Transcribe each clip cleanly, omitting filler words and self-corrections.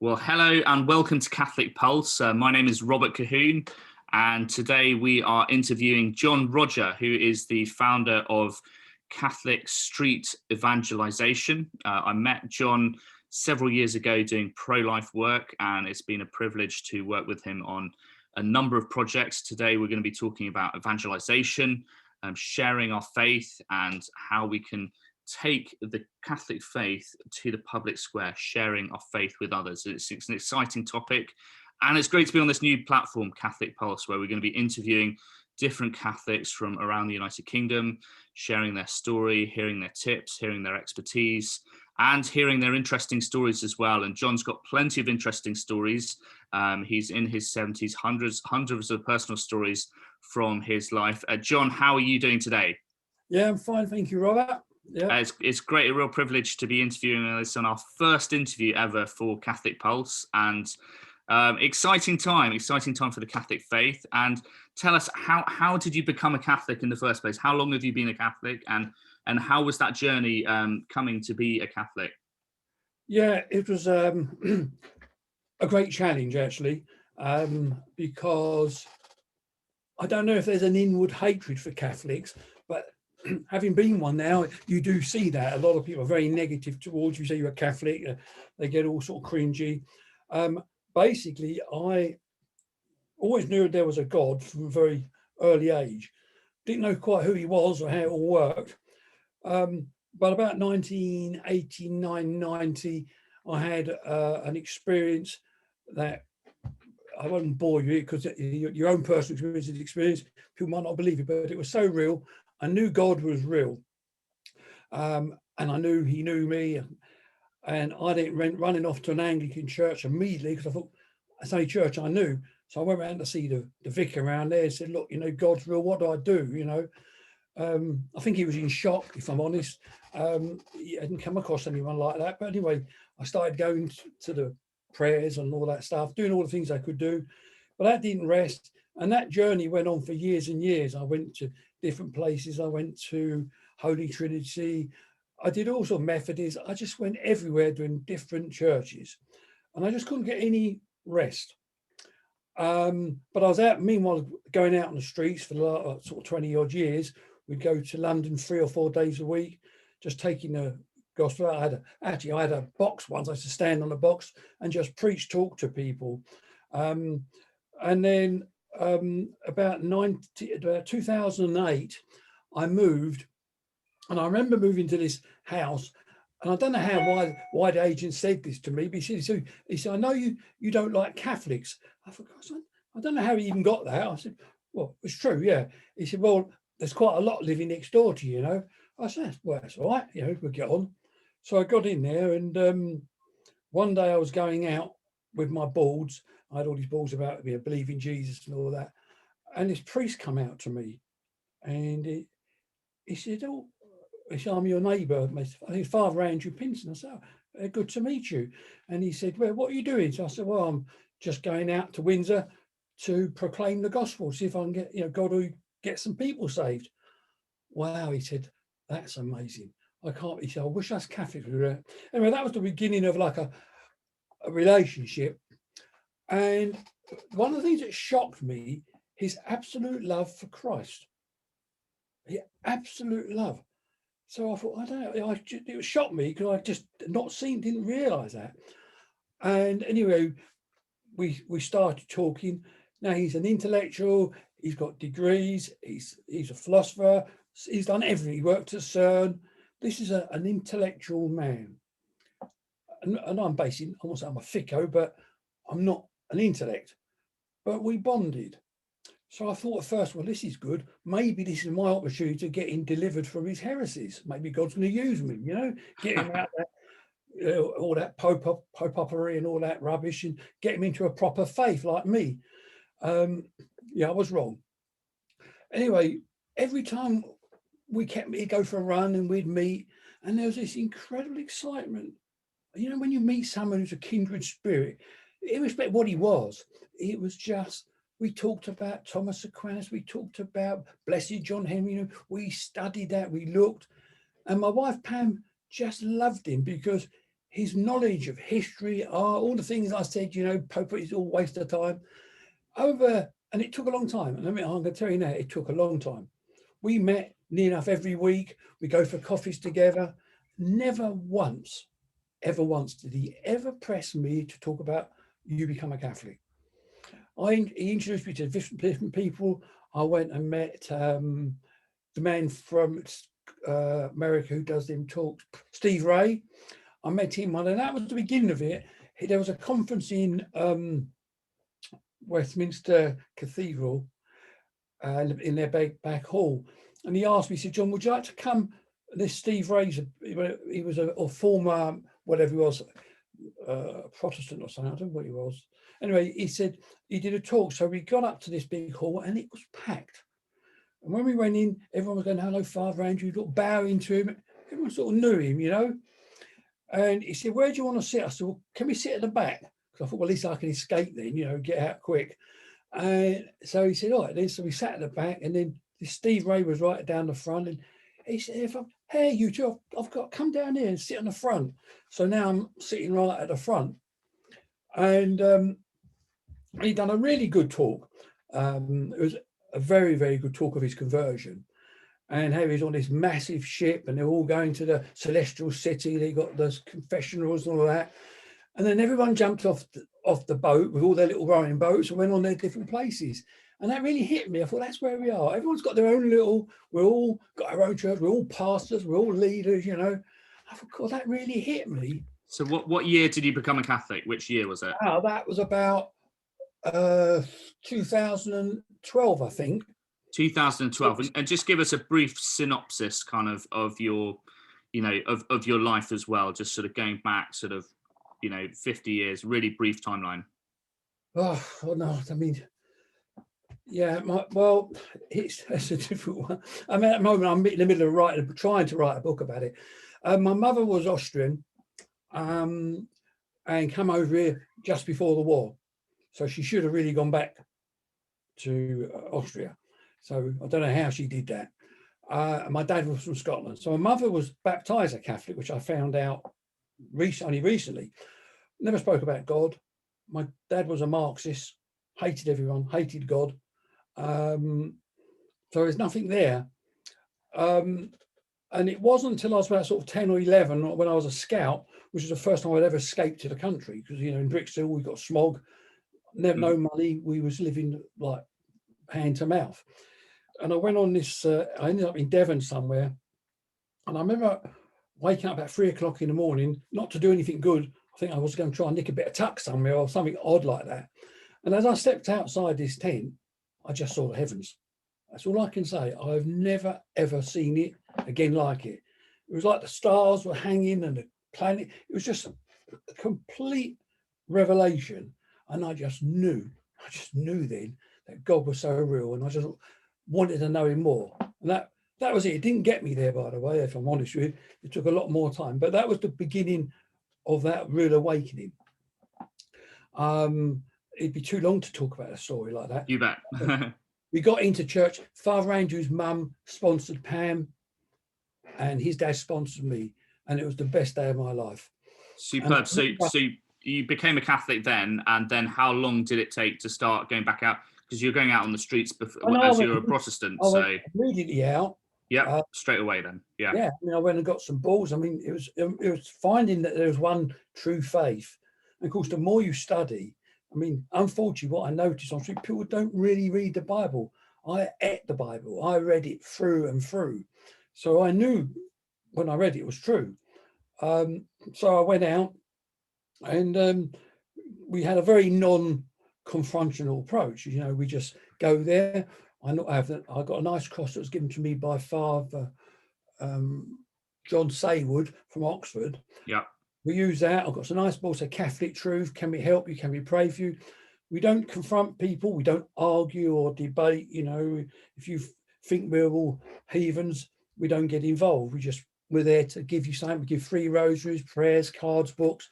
Well, hello and welcome to Catholic Pulse. My name is Robert Cahoon, and today we are interviewing John Rodger, who is the founder of Catholic Street Evangelisation. I met John several years ago doing pro-life work, and it's been a privilege to work with him on a number of projects. Today we're going to be talking about evangelisation, sharing our faith, and how we can take the Catholic faith to the public square, sharing our faith with others. It's an exciting topic, and it's great to be on this new platform, Catholic Pulse, where we're going to be interviewing different Catholics from around the United Kingdom, sharing their story, hearing their tips, hearing their expertise, and hearing their interesting stories as well. And John's got plenty of interesting stories. He's in his 70s, hundreds of personal stories from his life. John, how are you doing today? Yeah, I'm fine, thank you, Robert. Yeah, it's great, a real privilege to be interviewing us on our first interview ever for Catholic Pulse, and exciting time for the Catholic faith. And tell us, how did you become a Catholic in the first place? How long have you been a Catholic, and how was that journey coming to be a Catholic? Yeah, it was a great challenge actually, because I don't know if there's an inward hatred for Catholics, but having been one now, you do see that a lot of people are very negative towards you. Say you're a Catholic, they get all sort of cringy. Basically, I always knew there was a God from a very early age. Didn't know quite who he was or how it all worked. But about 1989, 90, I had an experience that I won't bore you because your own personal experience, people might not believe it, but it was so real. I knew God was real, and I knew he knew me, and I didn't running off to an Anglican church immediately because I thought that's the only church I knew. So I went around to see the vicar around there and said, look, God's real, what do I do? I think he was in shock, if I'm honest. He hadn't come across anyone like that. But anyway, I started going to the prayers and all that stuff, doing all the things I could do, but that didn't rest. And that journey went on for years and years. I went to different places. I went to Holy Trinity. I did also Methodist. I just went everywhere doing different churches, and I just couldn't get any rest. But I was out, meanwhile, going out on the streets for the last sort of 20 odd years. We'd go to London 3 or 4 days a week, just taking the gospel. I had a box once. I used to stand on a box and just preach, talk to people. And then about 2008, I moved, and I remember moving to this house, and I don't know how why the agent said this to me, but he said, I know you don't like Catholics. I thought, I don't know how he even got that. I said, well, it's true, yeah. He said, well, there's quite a lot living next door to you, I said, well, that's all right, we'll get on. So I got in there, and one day I was going out with my boards. I had all these boards about believe in Jesus and all that. And this priest come out to me, and he said, I'm your neighbour. I think it's Father Andrew Pinson. I said, good to meet you. And he said, well, what are you doing? So I said, well, I'm just going out to Windsor to proclaim the gospel, see if I can get, God will get some people saved. Wow, he said, that's amazing. He said, I wish us Catholics were there. Anyway, that was the beginning of like a relationship. And one of the things that shocked me, his absolute love for Christ. Absolute love. So I thought, I don't know, it shocked me because I just didn't realise that. And anyway, we started talking. Now he's an intellectual, he's got degrees, he's a philosopher, he's done everything. He worked at CERN. This is an intellectual man. And I'm basically, I won't say I'm a thicko, but I'm not an intellect. But we bonded. So I thought at first, well, this is good. Maybe this is my opportunity to get him delivered from his heresies. Maybe God's going to use me, get him out that, all that popery and all that rubbish, and get him into a proper faith like me. I was wrong. Anyway, every time he'd go for a run and we'd meet, and there was this incredible excitement. When you meet someone who's a kindred spirit, irrespective of what he was, it was just, we talked about Thomas Aquinas, we talked about Blessed John Henry, we studied that, we looked. And my wife, Pam, just loved him because his knowledge of history, all the things I said, Pope is all waste of time. And it took a long time. And I'm going to tell you now, it took a long time. We met near enough every week. We go for coffees together. Never once, ever once did he ever press me to talk about you become a Catholic. He introduced me to different people. I went and met the man from America who does them talks, Steve Ray. I met him, and that was the beginning of it. There was a conference in Westminster Cathedral in their back hall, and he asked me, he said, John, would you like to come? This Steve Ray, he was a former, whatever he was, Protestant or something, I don't know what he was. Anyway, he said he did a talk, so we got up to this big hall and it was packed. And when we went in, everyone was going, hello, Father Andrew, bowing to him. Everyone sort of knew him, And he said, where do you want to sit? I said, well, can we sit at the back? Because I thought, well, at least I can escape then, get out quick. And so he said, all right, then. So we sat at the back, and then this Steve Ray was right down the front. And he said, hey, you two, I've got to come down here and sit on the front. So now I'm sitting right at the front. And he'd done a really good talk. It was a very, very good talk of his conversion. And how he's on this massive ship and they're all going to the celestial city. They got those confessionals and all that. And then everyone jumped off the boat with all their little rowing boats and went on their different places. And that really hit me. I thought, that's where we are. Everyone's got their own we're all got our own church. We're all pastors. We're all leaders, I thought, God, that really hit me. So what year did you become a Catholic? Which year was it? Oh, that was about 2012, I think. 2012, and just give us a brief synopsis kind of your of your life as well, just sort of going back 50 years, really brief timeline. Oh no, I mean, yeah, it's a difficult one. I mean, at the moment I'm in the middle of trying to write a book about it. My mother was Austrian and come over here just before the war, so she should have really gone back to Austria. So I don't know how she did that. My dad was from Scotland. So my mother was baptized a Catholic, which I found out only recently. Never spoke about God. My dad was a Marxist, hated everyone, hated God. So there's nothing there. And it wasn't until I was about sort of 10 or 11 when I was a scout, which was the first time I'd ever escaped to the country. Because, in Brixton, we got smog, no money. We was living like hand to mouth. And I went on this, I ended up in Devon somewhere. And I remember waking up at 3 o'clock in the morning, not to do anything good. I think I was going to try and nick a bit of tuck somewhere or something odd like that. And as I stepped outside this tent, I just saw the heavens. That's all I can say. I've never, ever seen it again like it. It was like the stars were hanging and the planet. It was just a complete revelation. And I just knew then that God was so real. And I just wanted to know him more. And that was it. It didn't get me there, by the way, if I'm honest with you. It took a lot more time. But that was the beginning of that real awakening. It'd be too long to talk about a story like that. You bet. We got into church. Father Andrew's mum sponsored Pam, and his dad sponsored me, and it was the best day of my life. Superb. So you became a Catholic then, and then how long did it take to start going back out? Because you're going out on the streets as you're a Protestant. I went immediately out. Yeah, straight away then. Yeah. Yeah, I went and got some balls. I mean, it was finding that there was one true faith. And of course, the more you study, I mean, unfortunately, what I noticed on street, people don't really read the Bible. I ate the Bible. I read it through and through. So I knew when I read it was true. So I went out and we had a very non-confrontational approach. We just go there. I got a nice cross that was given to me by Father John Saywood from Oxford. Yeah. We use that. I've got some nice balls of Catholic truth. Can we help you? Can we pray for you? We don't confront people. We don't argue or debate. If you think we're all heathens, we don't get involved. We're there to give you something. We give free rosaries, prayers, cards, books.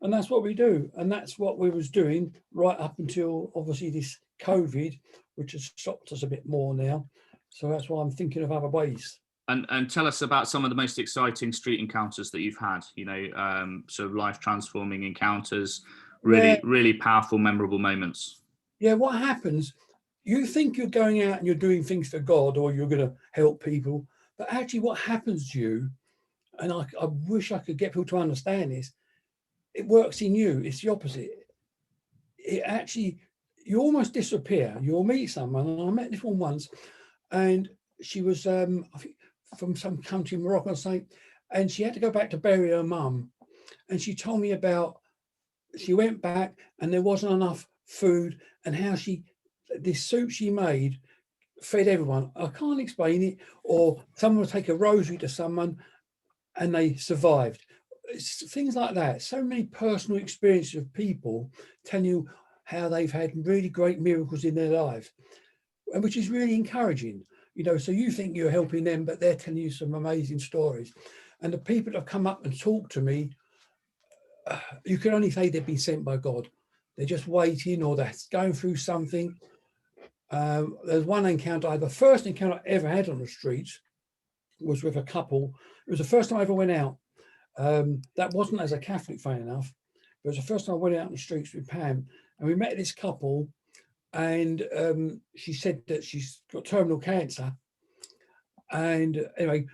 And that's what we do. And that's what we was doing right up until obviously this COVID, which has stopped us a bit more now. So that's why I'm thinking of other ways. And tell us about some of the most exciting street encounters that you've had, sort of life transforming encounters, Yeah, really powerful, memorable moments. yeah. What happens? You think you're going out and you're doing things for God or you're going to help people, but actually, what happens to you, and I wish I could get people to understand this, it works in you. It's the opposite. It actually, you almost disappear. You'll meet someone, and I met this one once, and she was, I think, from some country, Morocco or something, and she had to go back to bury her mum. And she told me about, she went back and there wasn't enough food, and how this soup she made fed everyone. I can't explain it. Or someone would take a rosary to someone and they survived. It's things like that. So many personal experiences of people telling you how they've had really great miracles in their life, and which is really encouraging. So you think you're helping them, but they're telling you some amazing stories. And the people that have come up and talked to me, you can only say they've been sent by God. They're just waiting, or they're going through something. There's one encounter, the first encounter I ever had on the streets was with a couple. It was the first time I ever went out. That wasn't as a Catholic, funny enough. It was the first time I went out on the streets with Pam, and we met this couple, and she said that she's got terminal cancer. And anyway,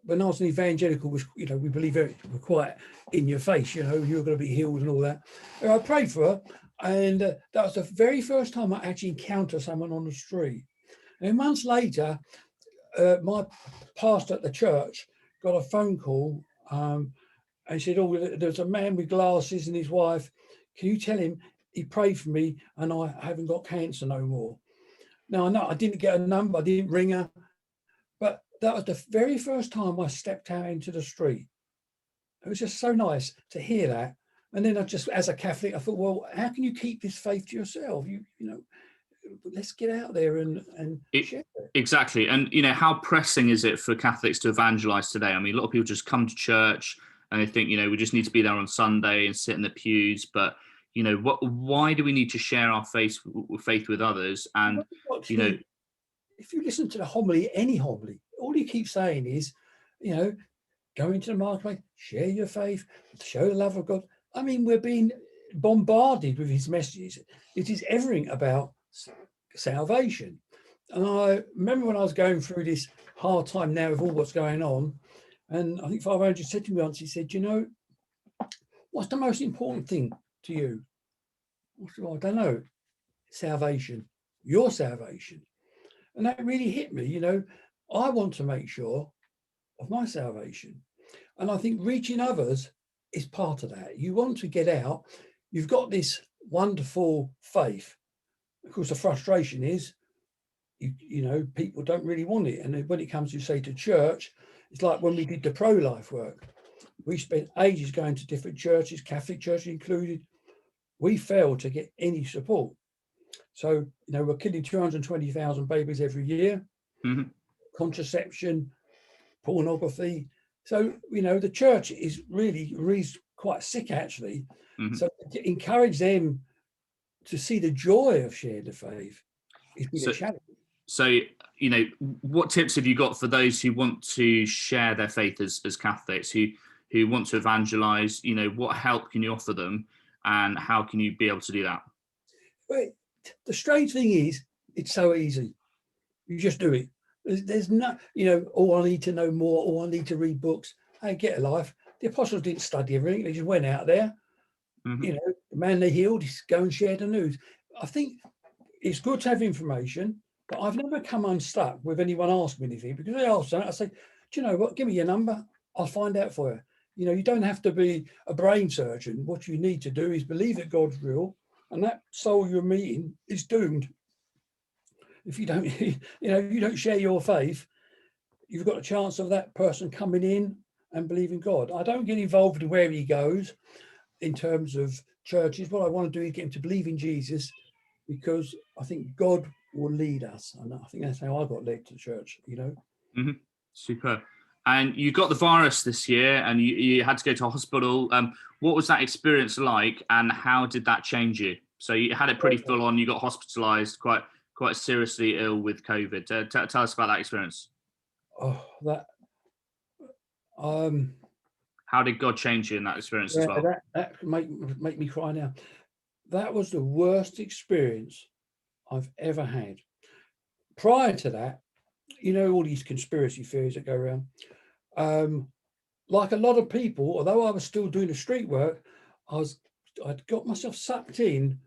when I was an evangelical, we believe we're quite in your face, you're going to be healed and all that. And I prayed for her, and that was the very first time I actually encountered someone on the street. And months later, my pastor at the church got a phone call, and said, "Oh, there's a man with glasses and his wife. Can you tell him he prayed for me and I haven't got cancer no more?" Now, I know I didn't get a number, I didn't ring her, but that was the very first time I stepped out into the street. It was just so nice to hear that. And then as a Catholic, I thought, well, how can you keep this faith to yourself? Let's get out there and share it. Exactly. And, how pressing is it for Catholics to evangelize today? I mean, a lot of people just come to church and they think, we just need to be there on Sunday and sit in the pews. But, why do we need to share our faith with others? And, if you listen to the homily, any homily, all you keep saying is, go into the marketplace, share your faith, show the love of God. I mean, we're being bombarded with his messages. It is everything about salvation. And I remember when I was going through this hard time now with all what's going on, and I think Father Andrew said to me once, he said, what's the most important thing to you? I said, well, I don't know. Salvation, your salvation. And that really hit me. I want to make sure of my salvation. And I think reaching others is part of that. You want to get out. You've got this wonderful faith. Of course, the frustration is, people don't really want it. And when it comes to, say, to church, it's like when we did the pro-life work. We spent ages going to different churches, Catholic churches included. We failed to get any support. So, we're killing 220,000 babies every year. Mm-hmm. Contraception, pornography. So, the church is really quite sick, actually. Mm-hmm. So, to encourage them to see the joy of sharing the faith is been a challenge. So, what tips have you got for those who want to share their faith as Catholics, who want to evangelize? What help can you offer them, and how can you be able to do that? Well, the strange thing is, it's so easy. You just do it. There's no, I need to know more, I need to read books. Hey, get a life. The apostles didn't study everything. They just went out there. Mm-hmm. The man they healed, go and share the news. I think it's good to have information, but I've never come unstuck with anyone asking me anything, because they ask that. I say, do you know what? Give me your number. I'll find out for you. You don't have to be a brain surgeon. What you need to do is believe that God's real, and that soul you're meeting is doomed. If you don't, you don't share your faith, you've got a chance of that person coming in and believing God. I don't get involved in where he goes in terms of churches. What I want to do is get him to believe in Jesus, because I think God will lead us. And I think that's how I got led to church, Mm-hmm. Super. And you got the virus this year and you had to go to hospital. What was that experience like, and how did that change you? So you had it pretty full on, you got hospitalized, quite seriously ill with COVID. Tell us about that experience. oh, that um, How did God change you in that experience as yeah, well? that can make me cry now. That was the worst experience I've ever had. Prior to that, all these conspiracy theories that go around. Like a lot of people, although I was still doing the street work, I'd got myself sucked in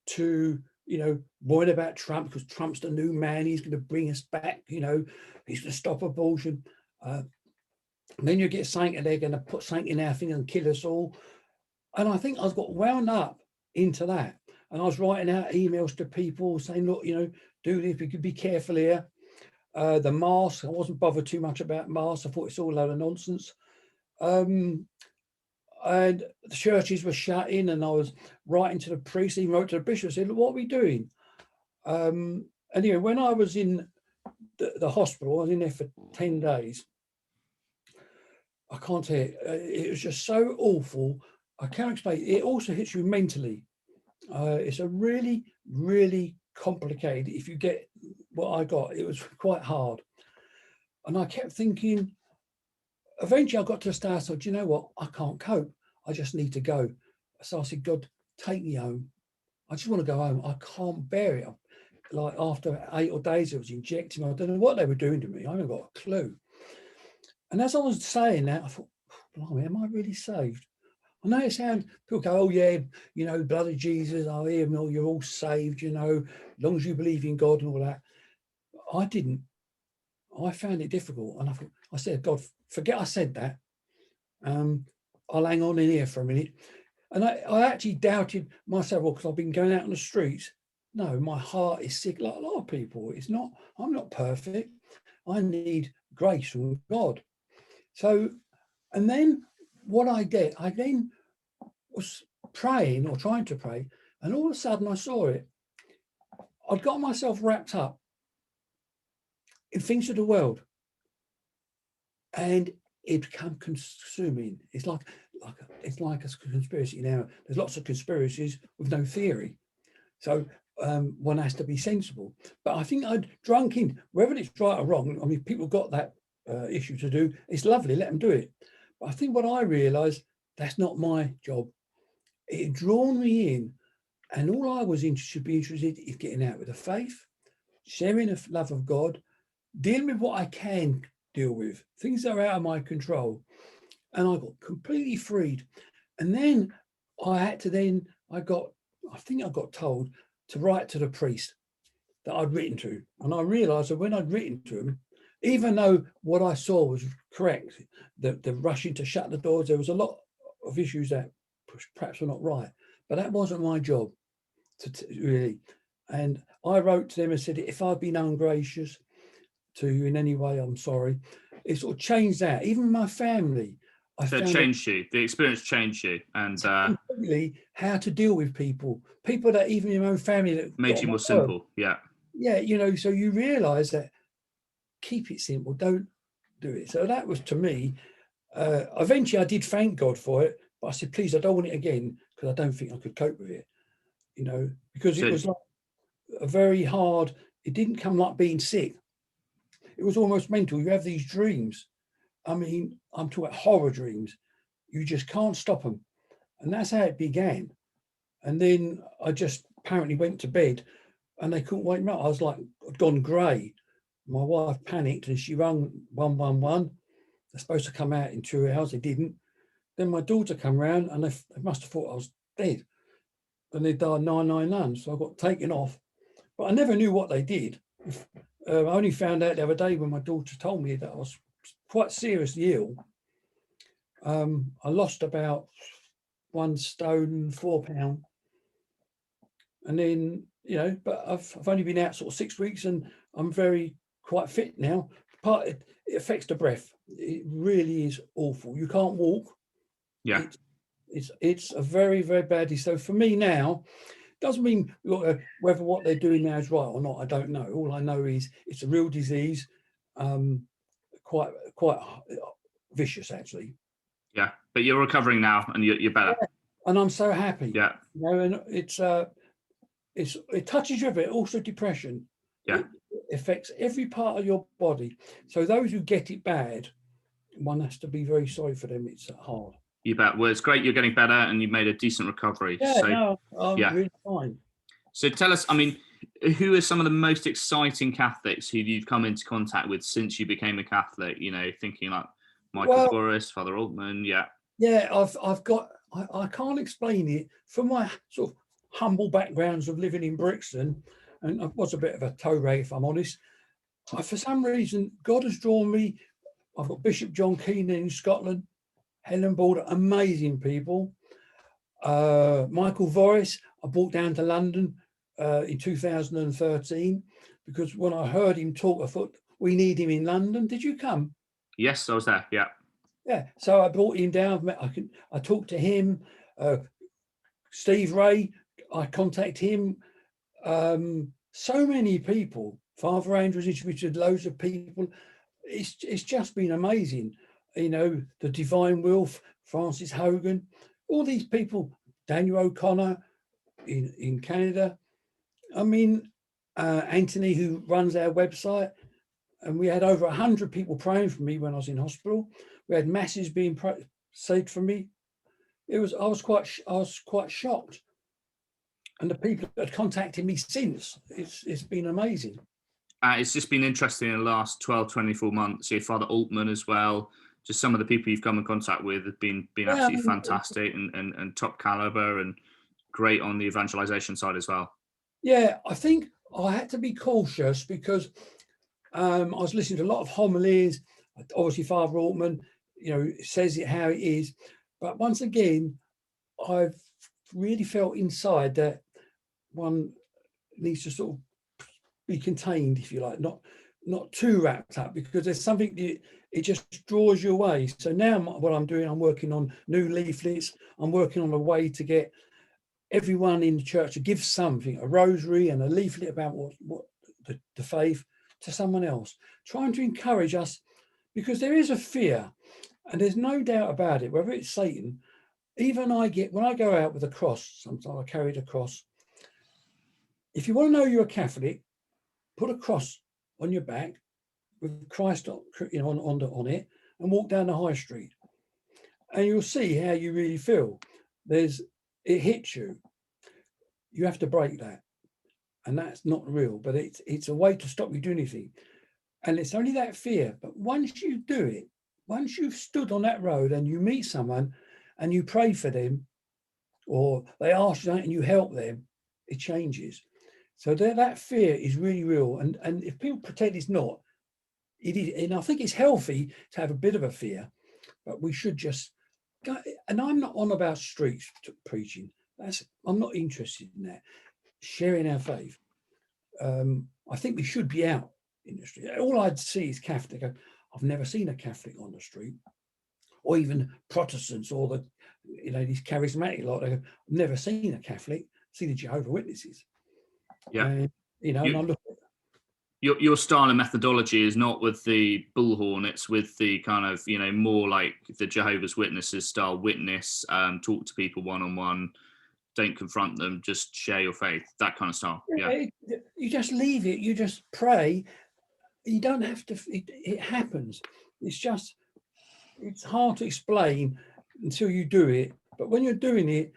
to, worrying about Trump, because Trump's the new man. He's going to bring us back. He's going to stop abortion. And then you get something, and they're going to put something in our thing and kill us all. And I think I got wound up into that. And I was writing out emails to people saying, look, do this, we could be careful here. The mask, I wasn't bothered too much about masks. I thought it's all a load of nonsense. And the churches were shut in, and I was writing to the priest, even wrote to the bishop, said, look, what are we doing? Anyway, when I was in the hospital, I was in there for 10 days. I can't tell you, it was just so awful. I can't explain. It also hits you mentally. It's a really, really complicated. If you get what I got, it was quite hard. And I kept thinking, eventually I got to a stage, I said, do you know what? I can't cope. I just need to go. So I said, God, take me home. I just want to go home. I can't bear it. Like after 8 or days, it was injecting me. I don't know what they were doing to me. I haven't got a clue. And as I was saying that, I thought, blimey, am I really saved? I know it sounds, people go, oh yeah, blood of Jesus, oh yeah, you're all saved, as long as you believe in God and all that. I didn't. I found it difficult. And I said, God, forget I said that. I'll hang on in here for a minute. And I actually doubted myself, because I've been going out on the streets. No, my heart is sick like a lot of people. I'm not perfect. I need grace from God. So, and then what I then was praying or trying to pray, and all of a sudden I saw it. I'd got myself wrapped up in things of the world, and it became consuming. It's like a conspiracy now. There's lots of conspiracies with no theory, so one has to be sensible. But I think I'd drunk in, whether it's right or wrong. I mean, people got that issue to do. It's lovely, let them do it. But I think what I realised, that's not my job. It had drawn me in, and all I was should be interested in getting out with the faith, sharing the love of God, dealing with what I can deal with, things that are out of my control. And I got completely freed. And then I think I got told to write to the priest that I'd written to. And I realised that when I'd written to him, even though what I saw was correct, the rushing to shut the doors, there was a lot of issues that perhaps were not right. But that wasn't my job to really. And I wrote to them and said, if I've been ungracious to you in any way, I'm sorry. It sort of changed that. Even my family, So it changed you. The experience changed you, and completely how to deal with people that even in your own family that made you more simple. Yeah. So you realise that keep it simple. Don't do it. So that was, to me. Eventually, I did thank God for it, but I said, please, I don't want it again, because I don't think I could cope with it. Because it was like a very hard. It didn't come like being sick. It was almost mental. You have these dreams. I mean, I'm talking about horror dreams. You just can't stop them. And that's how it began. And then I just apparently went to bed, and they couldn't wake me up. I was like, I'd gone grey. My wife panicked, and she rang 111. They're supposed to come out in 2 hours. They didn't. Then my daughter come round, and they must have thought I was dead. And they dialed 999. So I got taken off. But I never knew what they did. I only found out the other day when my daughter told me that I was quite seriously ill. I lost about 1 stone 4 pounds, and then but I've only been out sort of 6 weeks, and I'm quite fit now. It affects the breath. It really is awful. You can't walk. Yeah. It's a very, very bad disease. So for me now, doesn't mean whether what they're doing now is right or not. I don't know. All I know is it's a real disease, quite vicious actually. Yeah, but you're recovering now, and you're better. Yeah. And I'm so happy. Yeah. And it touches you a bit. Also depression. Yeah. affects every part of your body. So those who get it bad, one has to be very sorry for them. It's hard. You bet. Well, it's great you're getting better and you made a decent recovery. Yeah, So, no, I'm yeah. really fine. So tell us, I mean, who are some of the most exciting Catholics who you've come into contact with since you became a Catholic? You know, thinking like Michael Forrest, Father Altman, yeah. Yeah, I've got, I can't explain it from my sort of humble backgrounds of living in Brixton, and I was a bit of a toe rag, if I'm honest. For some reason, God has drawn me. I've got Bishop John Keenan in Scotland, Helen Border, amazing people. Michael Voris, I brought down to London in 2013 because when I heard him talk, I thought, we need him in London. Did you come? Yes, I was there, yeah. Yeah, so I brought him down. I talked to him. Steve Ray, I contact him. So many people. Father Andrews introduced loads of people. It's just been amazing. You know, the Divine Wilf, Francis Hogan, all these people. Daniel O'Connor in Canada. I mean, Anthony, who runs our website, and we had over 100 people praying for me when I was in hospital. We had masses being said for me. I was quite shocked. And the people that have contacted me since, it's been amazing. It's just been interesting in the last 12, 24 months. Your Father Altman as well. Just some of the people you've come in contact with have been absolutely fantastic and top caliber and great on the evangelization side as well. Yeah, I think I had to be cautious because I was listening to a lot of homilies. Obviously, Father Altman, you know, says it how it is. But once again, I've really felt inside that one needs to sort of be contained, if you like, not too wrapped up, because there's something that it just draws you away. So now what I'm doing, I'm working on new leaflets. I'm working on a way to get everyone in the church to give something, a rosary and a leaflet about what the faith to someone else, trying to encourage us, because there is a fear, and there's no doubt about it, whether it's Satan. Even when I go out with a cross, sometimes I carry the cross. If you want to know you're a Catholic, put a cross on your back with Christ on it and walk down the high street, and you'll see how you really feel. It hits you. You have to break that, and that's not real, but it's a way to stop you doing anything. And it's only that fear. But once you do it, once you've stood on that road and you meet someone and you pray for them, or they ask you and you help them, it changes. So that fear is really real. And if people pretend it's not, it is. And I think it's healthy to have a bit of a fear, but we should just go. And I'm not on about street preaching. I'm not interested in that. Sharing our faith. I think we should be out in the street. All I'd see is Catholic. I've never seen a Catholic on the street, or even Protestants, or these charismatic lot. I've never seen a Catholic. I've seen the Jehovah's Witnesses. Yeah, and I look. Your style and methodology is not with the bullhorn; it's with the kind of more like the Jehovah's Witnesses style. Witness, talk to people one on one. Don't confront them, just share your faith, that kind of style. Yeah. You just leave it, you just pray. You don't have to, it happens. It's hard to explain until you do it. But when you're doing it,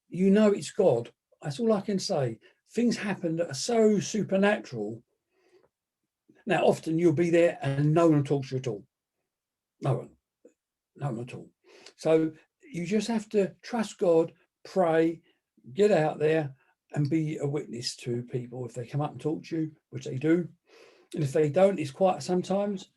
you know it's God. That's all I can say. Things happen that are so supernatural. Now, often you'll be there and no one talks to you at all. No one at all. So you just have to trust God, pray, get out there and be a witness to people. If they come up and talk to you, which they do, and if they don't, it's quite sometimes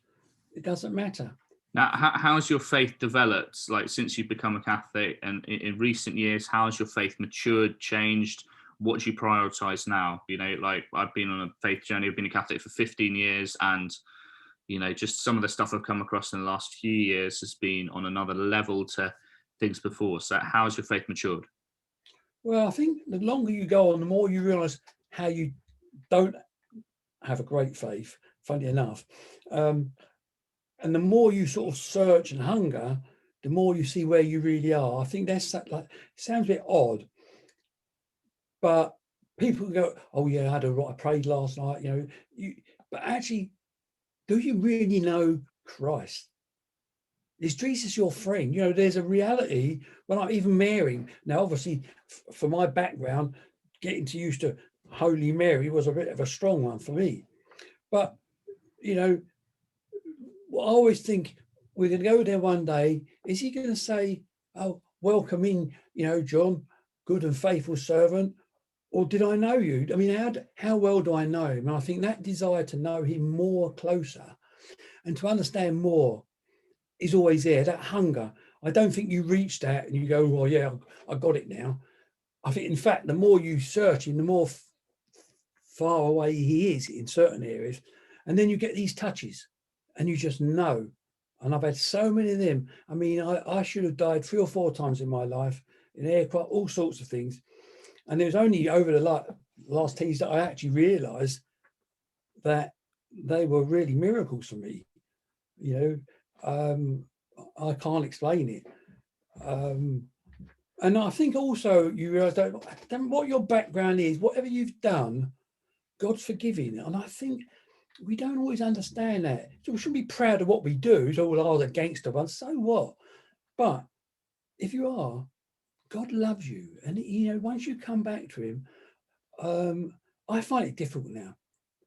it doesn't matter. Now, how's your faith developed, like since you've become a Catholic, and in recent years, how has your faith matured, changed? What do you prioritize now? Like I've been on a faith journey. I've been a Catholic for 15 years, and just some of the stuff I've come across in the last few years has been on another level to things before. So how has your faith matured? Well, I think the longer you go on, the more you realize how you don't have a great faith, funny enough. And the more you sort of search and hunger, the more you see where you really are. I think that's it sounds a bit odd, but people go, oh yeah, I prayed last night, but actually, do you really know Christ? Is Jesus your friend? There's a reality when I'm even Mary. Now, obviously, for my background, getting to used to Holy Mary was a bit of a strong one for me. But, I always think we're going to go there one day. Is he going to say, oh, welcome in, John, good and faithful servant? Or did I know you? I mean, how well do I know him? And I think that desire to know him more closer and to understand more is always there, that hunger. I don't think you reach that and you go, well, yeah, I got it now. I think, in fact, the more you search him, the more far away he is in certain areas. And then you get these touches and you just know. And I've had so many of them. I mean, I should have died 3 or 4 times in my life, in aircraft, all sorts of things. And it was only over the last teens that I actually realised that they were really miracles for me. I can't explain it. And I think also you realise that what your background is, whatever you've done, God's forgiving. And I think we don't always understand that. So we shouldn't be proud of what we do. So, well, I was a gangster once, so what? But if you are, God loves you. And, once you come back to him, I find it difficult now.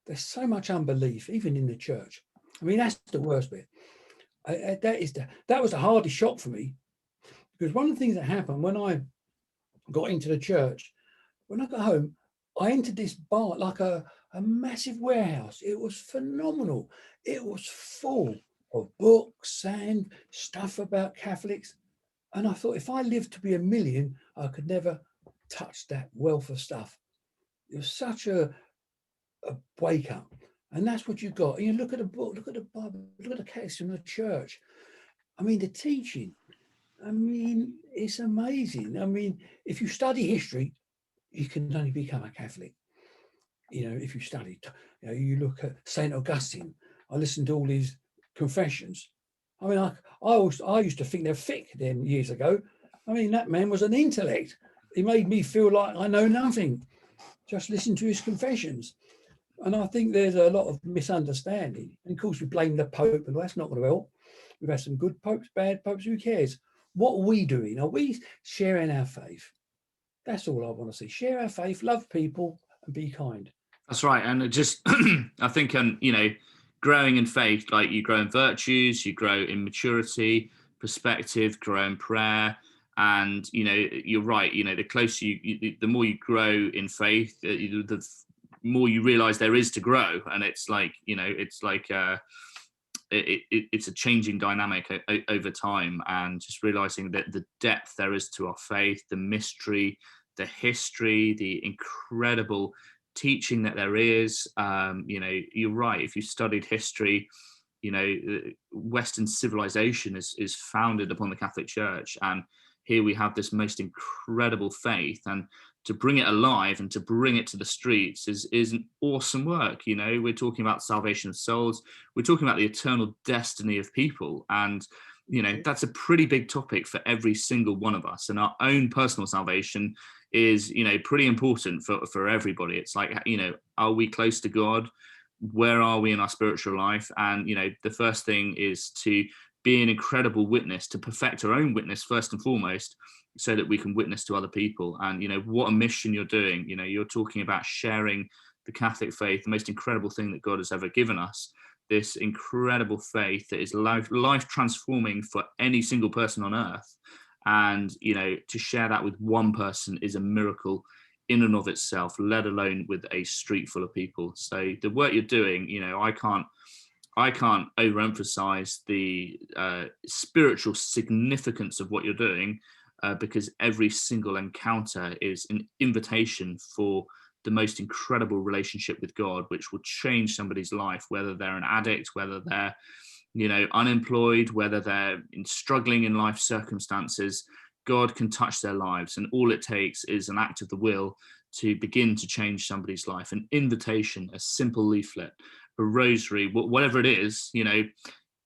There's so much unbelief, even in the church. I mean, that's the worst bit. That was the hardest shock for me, because one of the things that happened when I got into the church, when I got home, I entered this bar like a massive warehouse. It was phenomenal. It was full of books and stuff about Catholics. And I thought, if I lived to be 1 million, I could never touch that wealth of stuff. It was such a wake up. And that's what you got. And you look at the book, look at the Bible, look at the catechism of the church. I mean, the teaching, it's amazing. I mean, if you study history, you can only become a Catholic. If you study, you look at St. Augustine. I listened to all his confessions. I mean, I used to think they're thick then years ago. I mean, that man was an intellect. He made me feel like I know nothing. Just listen to his confessions. And I think there's a lot of misunderstanding. And of course, we blame the Pope, and that's not going to help. We've had some good popes, bad popes, who cares? What are we doing? Are we sharing our faith? That's all I want to see. Share our faith, love people, and be kind. That's right. And it just, I think, growing in faith, like you grow in virtues, you grow in maturity, perspective, grow in prayer. And, you're right, the closer the more you grow in faith, the more you realize there is to grow. And it's like, it's a changing dynamic over time, and just realizing that the depth there is to our faith, the mystery, the history, the incredible teaching that there is. You're right. If you studied history, Western civilization is founded upon the Catholic Church, and here we have this most incredible faith, and to bring it alive and to bring it to the streets is an awesome work. We're talking about salvation of souls. We're talking about the eternal destiny of people. And, that's a pretty big topic for every single one of us. And our own personal salvation is, pretty important for everybody. It's like, are we close to God? Where are we in our spiritual life? And, the first thing is to be an incredible witness, to perfect our own witness first and foremost, so that we can witness to other people. And what a mission you're doing. You're talking about sharing the Catholic faith, the most incredible thing that God has ever given us, this incredible faith that is life transforming for any single person on earth. And to share that with one person is a miracle in and of itself, let alone with a street full of people. So the work you're doing, I can't overemphasize the spiritual significance of what you're doing, because every single encounter is an invitation for the most incredible relationship with God, which will change somebody's life, whether they're an addict, whether they're, unemployed, whether they're struggling in life circumstances. God can touch their lives, and all it takes is an act of the will to begin to change somebody's life. An invitation, a simple leaflet, a rosary, whatever it is,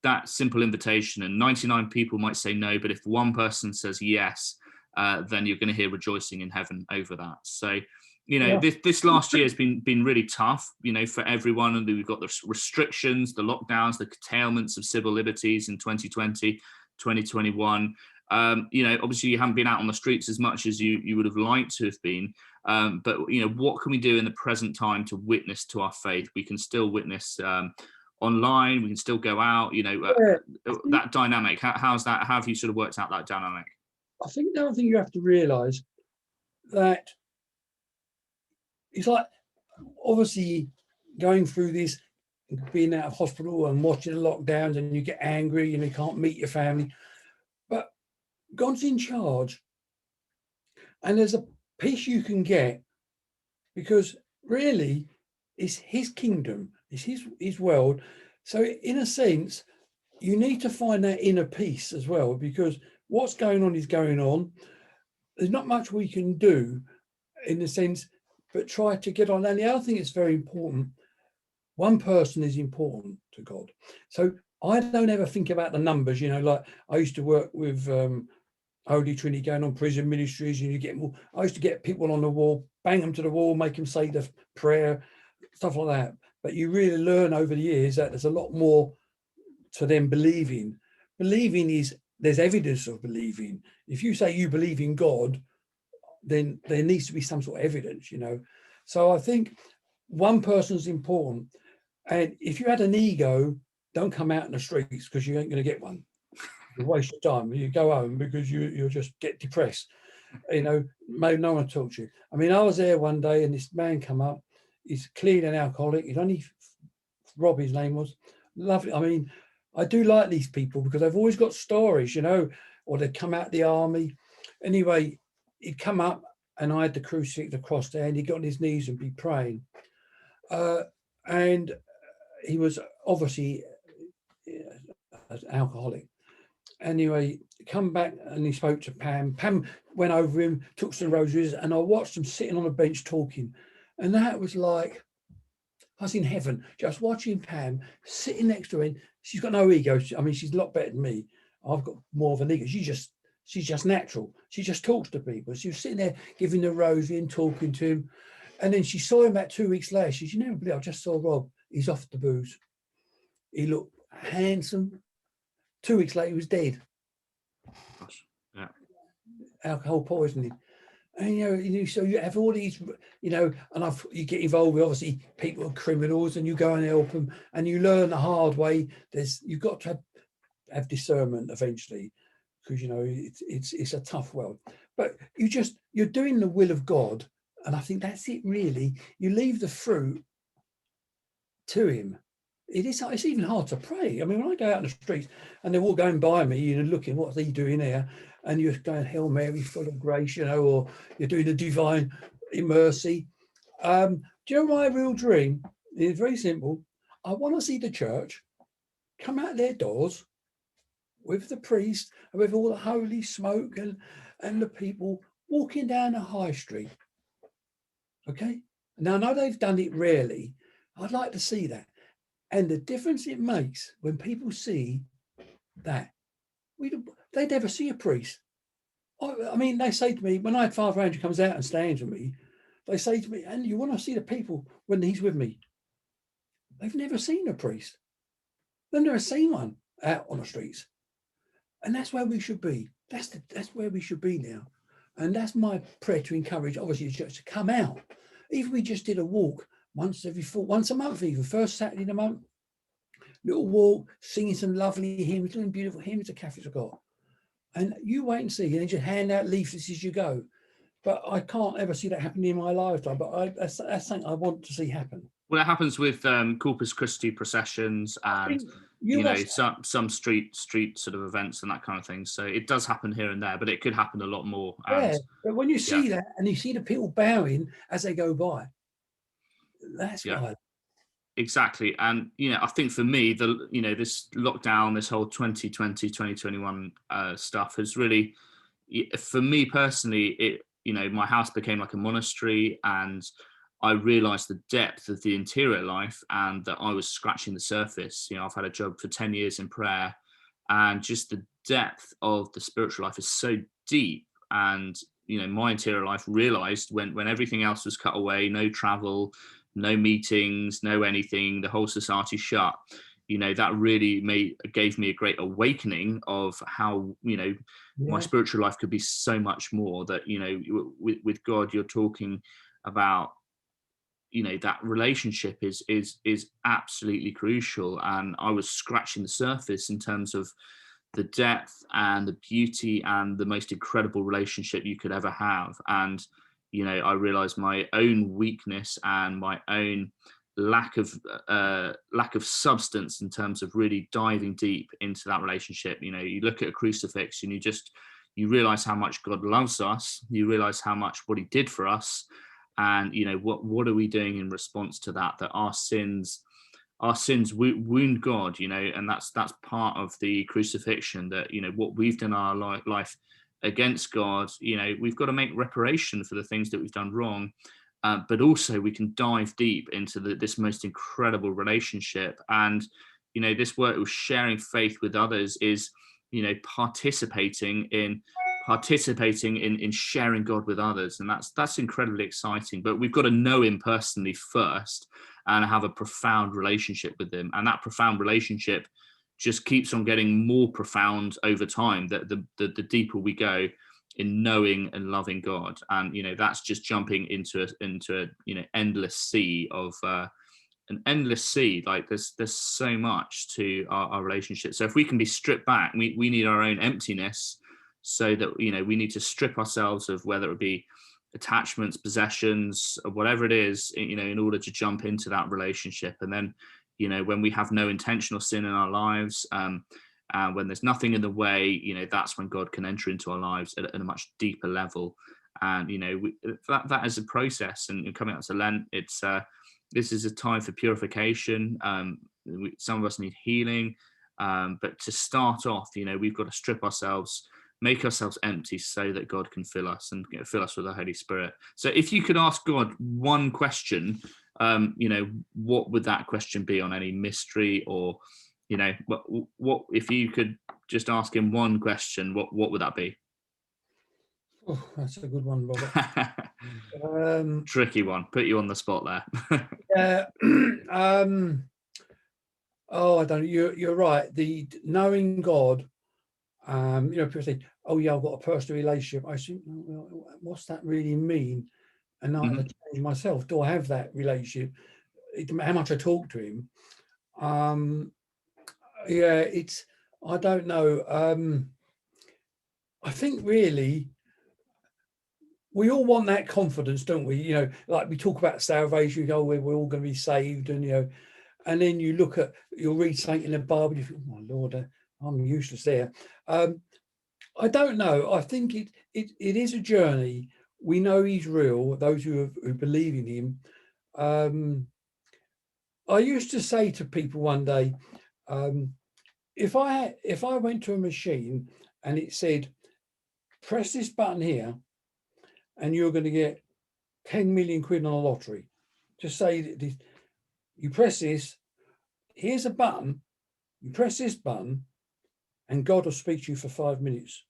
that simple invitation. And 99 people might say no, but if one person says yes, then you're going to hear rejoicing in heaven over that. So You know, this last year has been really tough, you know, for everyone. And we've got the restrictions, the lockdowns, the curtailments of civil liberties in 2020, 2021. You know, obviously you haven't been out on the streets as much as you would have liked to have been. But, you know, what can we do in the present time to witness to our faith? We can still witness online. We can still go out, you know, that dynamic. How's that? How have you sort of worked out that dynamic? I think the other thing you have to realise that it's like, obviously, going through this, being out of hospital and watching the lockdowns, and you get angry and you can't meet your family. But God's in charge, and there's a peace you can get, because really it's his kingdom, it's his world. So in a sense, you need to find that inner peace as well, because what's going on is going on. There's not much we can do in the sense, but try to get on. And the other thing that's very important, one person is important to God. So I don't ever think about the numbers, you know, like I used to work with Holy Trinity, going on prison ministries, and you get more. I used to get people on the wall, bang them to the wall, make them say the prayer, stuff like that. But you really learn over the years that there's a lot more to them believing. Believing is, there's evidence of believing. If you say you believe in God, then there needs to be some sort of evidence, you know. So I think one person's important. And if you had an ego, don't come out in the streets, because you ain't going to get one. You waste your time. You go home because you'll just get depressed. You know, no one talk to you. I mean, I was there one day and this man come up. He's clean and alcoholic. He's only Rob, his name was. Lovely. I mean, I do like these people because they've always got stories, you know, or they come out the army. Anyway, he'd come up and I had the crucifix, the cross there, and he'd get on his knees and be praying. And he was obviously an alcoholic. Anyway, come back and he spoke to Pam. Pam went over him, took some rosaries, and I watched them sitting on a bench talking. And that was like, I was in heaven, just watching Pam sitting next to him. She's got no ego. I mean, she's a lot better than me. I've got more of an ego. She's just natural. She just talks to people. She was sitting there giving the rosary and talking to him. And then she saw him about 2 weeks later. She said, you never believe, I just saw Rob. He's off the booze. He looked handsome. 2 weeks later, he was dead. Yeah. Alcohol poisoning. And, you know, so you have all these, you know, and you get involved with, obviously, people are criminals, and you go and help them, and you learn the hard way. You've got to have discernment eventually, because, you know, it's a tough world. But you're doing the will of God, and I think that's it, really. You leave the fruit to him. It's even hard to pray. I mean, when I go out in the streets and they're all going by me, you know, looking, what's he doing here? And you're going, Hail Mary, full of grace, you know, or you're doing the divine mercy. Do you know my real dream? It's very simple. I want to see the church come out their doors with the priest and with all the holy smoke and the people walking down the high street. Okay? Now, I know they've done it rarely. I'd like to see that. And the difference it makes when people see that, they never see a priest. I mean, they say to me, when I had Father Andrew comes out and stands with me, they say to me, and you want to see the people when he's with me. They've never seen a priest. They've never seen one out on the streets. And that's where we should be. That's where we should be now. And that's my prayer to encourage, obviously, the church to come out. Even we just did a walk once a month, even first Saturday in the month, little walk, singing some lovely hymns, doing beautiful hymns the Catholics have got. And you wait and see, and then just hand out leaflets as you go. But I can't ever see that happening in my lifetime. But that's something I want to see happen. Well, it happens with Corpus Christi processions and you know some street sort of events and that kind of thing. So it does happen here and there, but it could happen a lot more. Yeah, but when you see that and you see the people bowing as they go by, that's why. Exactly. And, you know, I think for me, this lockdown, this whole 2020, 2021 stuff has really, for me personally, my house became like a monastery, and I realized the depth of the interior life and that I was scratching the surface. You know, I've had a job for 10 years in prayer, and just the depth of the spiritual life is so deep. And, my interior life realized when everything else was cut away, no travel, no meetings, no anything, the whole society shut, that really gave me a great awakening of how, my spiritual life could be so much more. That, with God, you're talking about, that relationship is absolutely crucial. And I was scratching the surface in terms of the depth and the beauty and the most incredible relationship you could ever have. And, I realized my own weakness and my own lack of substance in terms of really diving deep into that relationship. You look at a crucifix and you realize how much God loves us. You realize how much what he did for us. And, what are we doing in response to that? That our sins wound God, and that's part of the crucifixion. That, what we've done in our life against God, we've got to make reparation for the things that we've done wrong. But also we can dive deep into this most incredible relationship. And, this work of sharing faith with others is, participating in sharing God with others. And that's incredibly exciting. But we've got to know him personally first and have a profound relationship with him. And that profound relationship just keeps on getting more profound over time, that the deeper we go in knowing and loving God. And, that's just jumping into endless sea of an endless sea. Like there's so much to our relationship. So if we can be stripped back, we need our own emptiness, so that, we need to strip ourselves of whether it be attachments, possessions, or whatever it is, in order to jump into that relationship. And then, when we have no intentional sin in our lives, when there's nothing in the way, that's when God can enter into our lives at a much deeper level. And, that is a process. And coming out to Lent, this is a time for purification. Some of us need healing. But to start off, we've got to strip ourselves, make ourselves empty, so that God can fill us and fill us with the Holy Spirit. So if you could ask God one question, what would that question be on any mystery? Or, what if you could just ask him one question, what would that be? Oh, that's a good one, Robert. Tricky one. Put you on the spot there. Yeah. I don't. You're right. The knowing God. People say, "Oh yeah, I've got a personal relationship." I think, well, what's that really mean? And I have to change myself. Do I have that relationship? How much I talk to him? I don't know. I think really we all want that confidence, don't we? Like we talk about salvation, we're all going to be saved, and and then you'll read something in the Bible, and you think, oh my Lord, I'm useless there. I don't know. I think it is a journey. We know he's real, those who believe in him. I used to say to people one day, if I went to a machine and it said, press this button here and you're going to get 10 million quid on a lottery. Just say that you press this, here's a button, you press this button and God will speak to you for 5 minutes.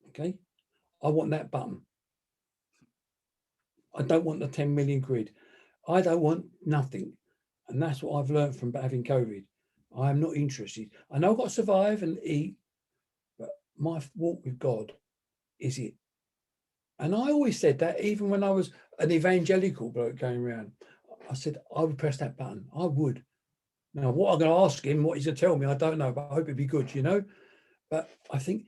Okay? I want that button. I don't want the 10 million quid. I don't want nothing. And that's what I've learned from having COVID. I am not interested. I know I've got to survive and eat, but my walk with God is it. And I always said that, even when I was an evangelical bloke going around, I said, I would press that button. I would. Now, what I'm going to ask him, what he's going to tell me, I don't know, but I hope it'd be good, But I think,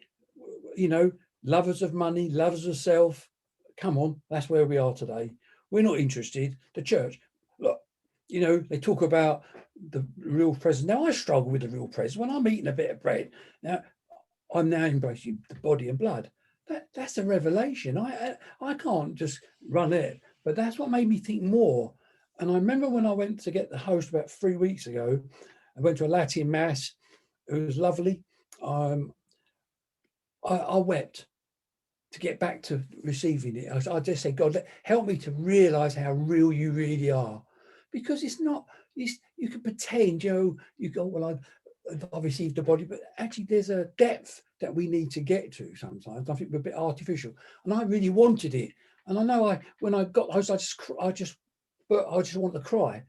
lovers of money, lovers of self, come on, that's where we are today. We're not interested. The church, look, they talk about the real presence. Now, I struggle with the real presence. When I'm eating a bit of bread, now I'm now embracing the body and blood. That's a revelation. I can't just run it, but that's what made me think more. And I remember when I went to get the host about 3 weeks ago, I went to a Latin mass. It was lovely. I wept to get back to receiving it. I just said, God, help me to realize how real you really are, because it's not. You can pretend, you go, well, I've received the body, but actually there's a depth that we need to get to sometimes. I think we're a bit artificial, and I really wanted it. And I know when I got those, I just want to cry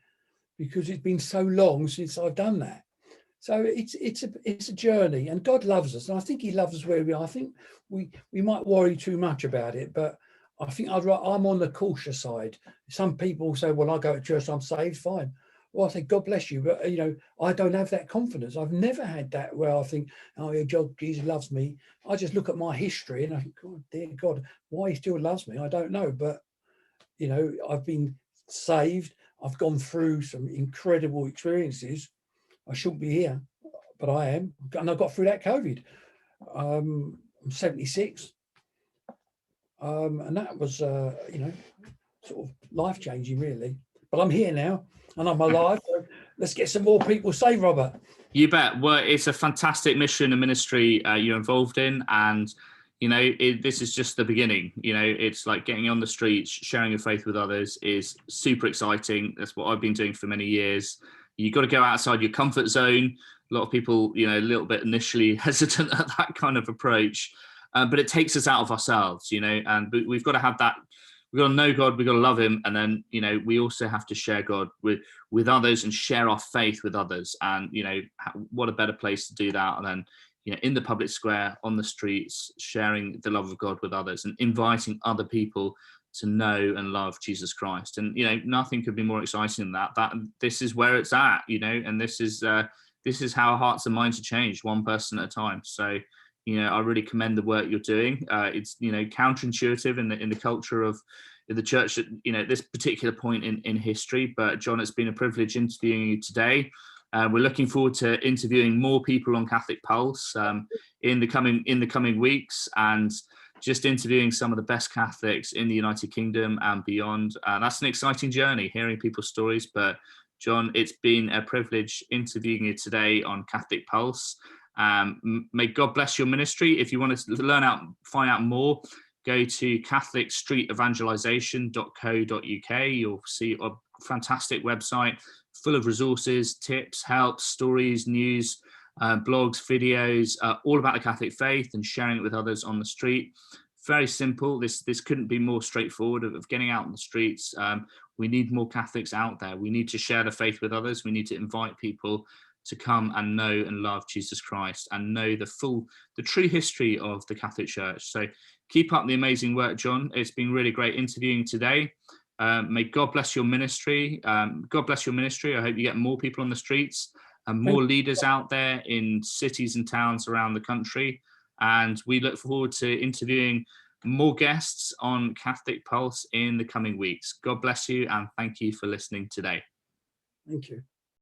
because it's been so long since I've done that. So it's a journey, and God loves us, and I think He loves us where we are. I think we might worry too much about it, but I think I'm on the cautious side. Some people say, "Well, I go to church, I'm saved, fine." Well, I say, God bless you, but I don't have that confidence. I've never had that where I think, "Oh, yeah, Jesus loves me." I just look at my history and I think, "God, dear God, why He still loves me, I don't know." But I've been saved. I've gone through some incredible experiences. I shouldn't be here, but I am, and I got through that COVID. I'm 76, and that was, sort of life-changing, really. But I'm here now, and I'm alive. So let's get some more people saved, Robert. You bet. Well, it's a fantastic mission and ministry you're involved in, and this is just the beginning. It's like getting on the streets, sharing your faith with others is super exciting. That's what I've been doing for many years. You've got to go outside your comfort zone. A lot of people, a little bit initially hesitant at that kind of approach, but it takes us out of ourselves, and we've got to have that. We've got to know God, we've got to love Him, and then we also have to share God with others and share our faith with others. And what a better place to do that than in the public square, on the streets, sharing the love of God with others and inviting other people to know and love Jesus Christ. And nothing could be more exciting than that. This is where it's at, and this is how our hearts and minds are changed, one person at a time. So I really commend the work you're doing. It's counterintuitive in the culture of the church at this particular point in history. But John, it's been a privilege interviewing you today. We're looking forward to interviewing more people on Catholic Pulse in the coming weeks, and just interviewing some of the best Catholics in the United Kingdom and beyond. That's an exciting journey, hearing people's stories. But John, it's been a privilege interviewing you today on Catholic Pulse. May God bless your ministry. If you want to find out more, go to catholicstreetevangelisation.co.uk. You'll see a fantastic website full of resources, tips, help, stories, news, blogs, videos, all about the Catholic faith and sharing it with others on the street. Very simple. This couldn't be more straightforward of getting out on the streets. We need more Catholics out there. We need to share the faith with others. We need to invite people to come and know and love Jesus Christ and know the true history of the Catholic Church. So keep up the amazing work, John. It's been really great interviewing today. May God bless your ministry. God bless your ministry. I hope you get more people on the streets and more leaders out there in cities and towns around the country. And we look forward to interviewing more guests on Catholic Pulse in the coming weeks. God bless you, and thank you for listening today. Thank you.